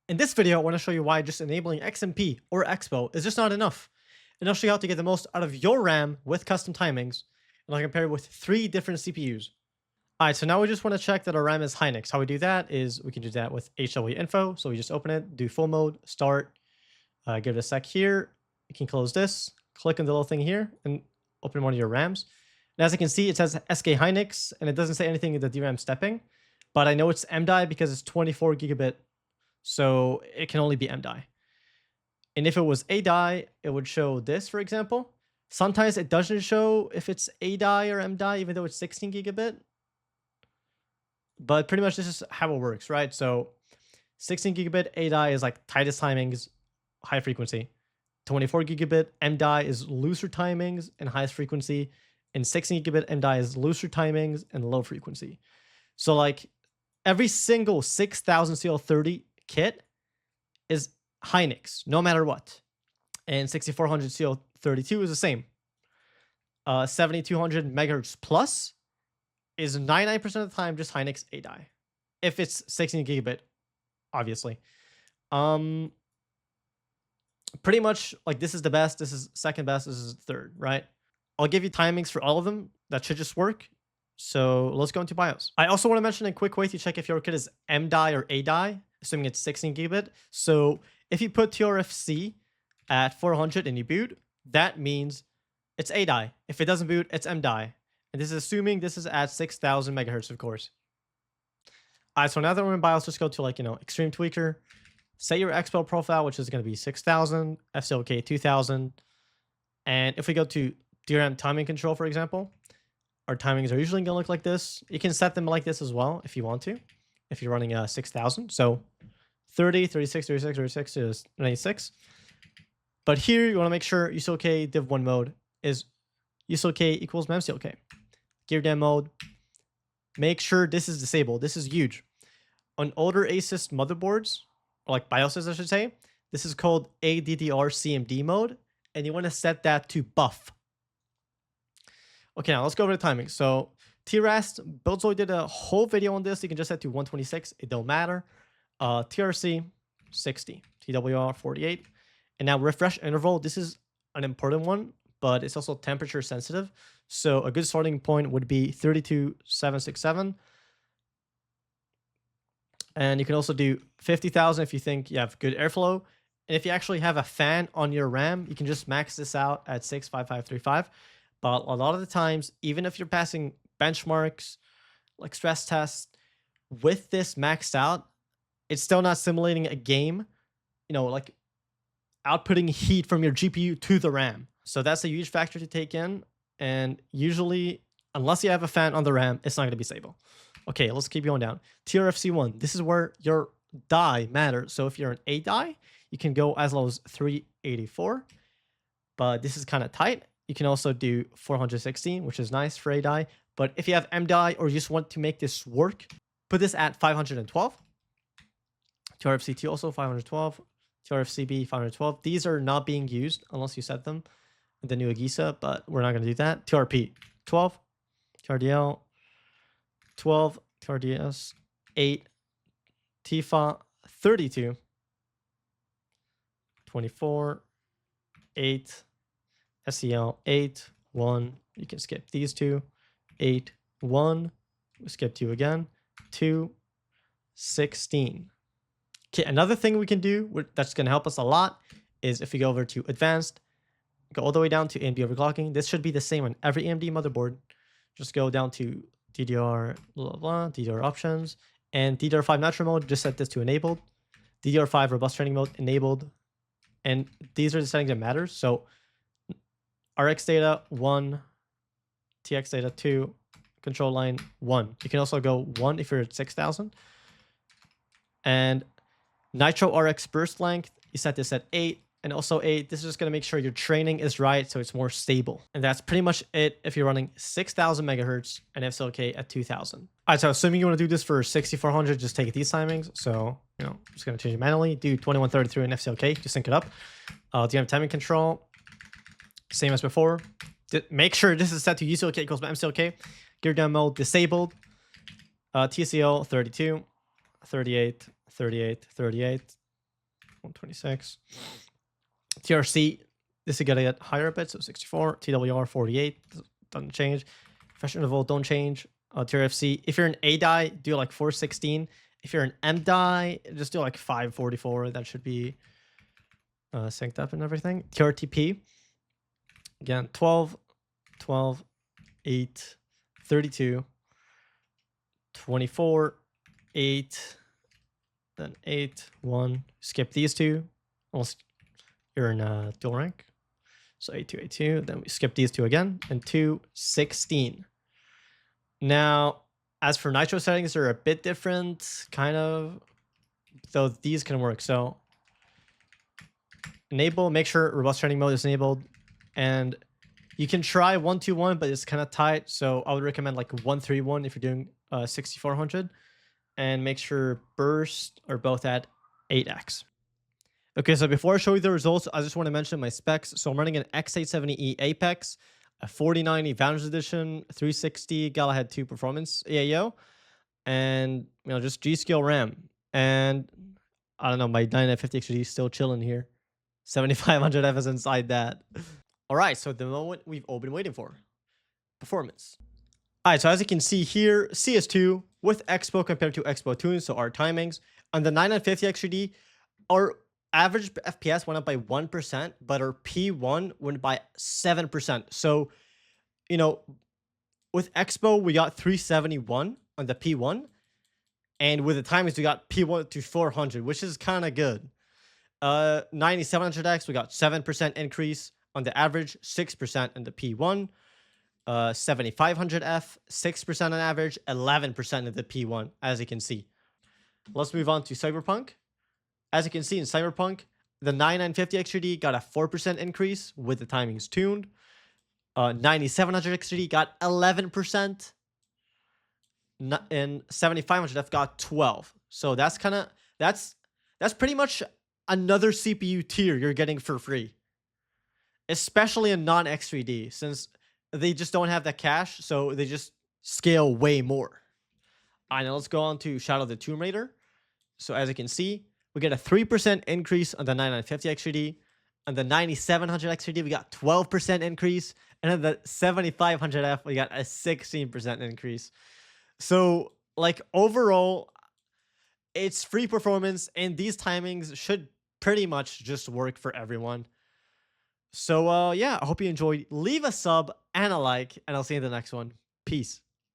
In this video, I want to show you why just enabling XMP or EXPO is just not enough. And I'll show you how to get the most out of your RAM with custom timings, and I'll compare it with 3 different CPUs. Alright, so now we just want to check that our RAM is Hynix. How we do that is we can do that with HW info. So we just open it, do full mode, start, give it a sec here. You can close this, click on the little thing here, and open one of your RAMs. And as you can see, it says SK Hynix, and it doesn't say anything in the DRAM stepping, but I know it's MDI because it's 24 gigabit, so it can only be MDI. And if it was ADI, it would show this, for example. Sometimes it doesn't show if it's ADI or MDI, even though it's 16 gigabit. But pretty much this is how it works, right? So 16 gigabit ADI is like tightest timings, high frequency. 24 gigabit MDI is looser timings and highest frequency. And 16 gigabit MDI is looser timings and low frequency. So like every single 6000 CL30 kit is Hynix, no matter what. And 6400 CL32 is the same. 7200 megahertz plus is 99% of the time just Hynix ADI. If it's 16 gigabit, obviously. Pretty much like this is the best, this is second best, this is third, right? I'll give you timings for all of them. That should just work. So let's go into BIOS. I also want to mention a quick way to check if your kit is MDI or ADI, assuming it's 16 gigabit. So if you put TRFC at 400 and you boot, that means it's ADI. If it doesn't boot, it's MDI. And this is assuming this is at 6000 megahertz, of course. Alright, so now that we're in BIOS, just go to like, Extreme Tweaker. Set your XPO profile, which is going to be 6000, FCLK 2000. And if we go to DRAM timing control, for example, our timings are usually going to look like this. You can set them like this as well if you want to, if you're running 6000. So 30, 36, 36, 36 is 96. But here you want to make sure UCLK div1 mode is UCLK equals memclk. Gear down mode. Make sure this is disabled. This is huge. On older ASUS motherboards, or like BIOSes, I should say, this is called ADDR CMD mode, and you want to set that to buff. Okay, now let's go over the timing. So TRAST, Buildzoid did a whole video on this. You can just set to 126. It don't matter. TRC, 60. TWR, 48. And now refresh interval. This is an important one, but it's also temperature sensitive. So a good starting point would be 32767. And you can also do 50,000 if you think you have good airflow. And if you actually have a fan on your RAM, you can just max this out at 65535. But a lot of the times, even if you're passing benchmarks, like stress tests, with this maxed out, it's still not simulating a game, like outputting heat from your GPU to the RAM. So that's a huge factor to take in. And usually, unless you have a fan on the RAM, it's not going to be stable. Okay, let's keep going down. TRFC1, this is where your die matters. So if you're an A die, you can go as low as 384. But this is kind of tight. You can also do 416, which is nice for A die. But if you have M die or you just want to make this work, put this at 512. TRFC2 also 512. TRFCB 512. These are not being used unless you set them in the new Agisa, but we're not going to do that. TRP 12. TRDL 12. TRDS 8. TIFA 32. 24. 8. SEL 8. 1. You can skip these two. 8. 1. We skip 2 again. 2. 16. Okay, another thing we can do that's going to help us a lot is if we go over to advanced, go all the way down to AMD overclocking. This should be the same on every AMD motherboard. Just go down to DDR blah, blah, blah, DDR options, and DDR5 natural mode, just set this to enabled. DDR5 robust training mode enabled. And these are the settings that matter. So RX data 1, TX data 2, control line 1. You can also go 1 if you're at 6000. And Nitro RX burst length, you set this at 8 and also 8. This is just going to make sure your training is right so it's more stable. And that's pretty much it if you're running 6000 megahertz and FCLK at 2000. All right, so assuming you want to do this for 6400, just take these timings. So, I'm just going to change it manually. Do 2133 and FCLK to sync it up. DRAM timing control, same as before. Make sure this is set to UCLK equals MCLK. Gear down mode disabled. TCO 32, 38, 38, 38. 126. TRC, this is gonna get higher a bit, so 64. TWR 48 doesn't change. Fresh interval don't change. TRFC, if you're an A die, do like 416. If you're an M die, just do like 544. That should be synced up and everything. TRTP, again, 12, 12, 8, 32, 24, 8, then 8, 1. Skip these two. Almost, you're in dual rank. So 82, 82. Then we skip these two again. And 2, 16. Now, as for nitro settings, they're a bit different, kind of, though these can work. So enable, make sure robust training mode is enabled. And you can try 121, but it's kind of tight. So I would recommend like 131 if you're doing 6400. And make sure burst are both at 8x. Okay, so before I show you the results, I just want to mention my specs. So I'm running an X870E Apex, a 4090 Founders Edition, 360 Galahad 2 Performance AAO, and just G-Skill RAM. And I don't know, my 9950 XD is still chilling here. 7500 F is inside that. All right, so the moment we've all been waiting for, performance. All right, so as you can see here, CS2 with EXPO compared to EXPO tunes, so our timings. On the 9950 XD, our average FPS went up by 1%, but our P1 went by 7%. So, with EXPO, we got 371 on the P1. And with the timings, we got P1 to 400, which is kind of good. 9700X, we got 7% increase on the average, 6% in the P1. 7500F, 6% on average, 11% in the P1, as you can see. Let's move on to Cyberpunk. As you can see in Cyberpunk, the 9950 XD got a 4% increase with the timings tuned. 9700 XD got 11%. And 7500F got 12. So that's pretty much another CPU tier you're getting for free. Especially in non-X3D, since they just don't have that cache, so they just scale way more. All right, now let's go on to Shadow of the Tomb Raider. So as you can see, we get a 3% increase on the 9950 XD. On the 9700 XD, we got 12% increase. And on the 7500F, we got a 16% increase. So, overall, it's free performance, and these timings should pretty much just work for everyone. So, yeah, I hope you enjoyed. Leave a sub and a like, and I'll see you in the next one. Peace.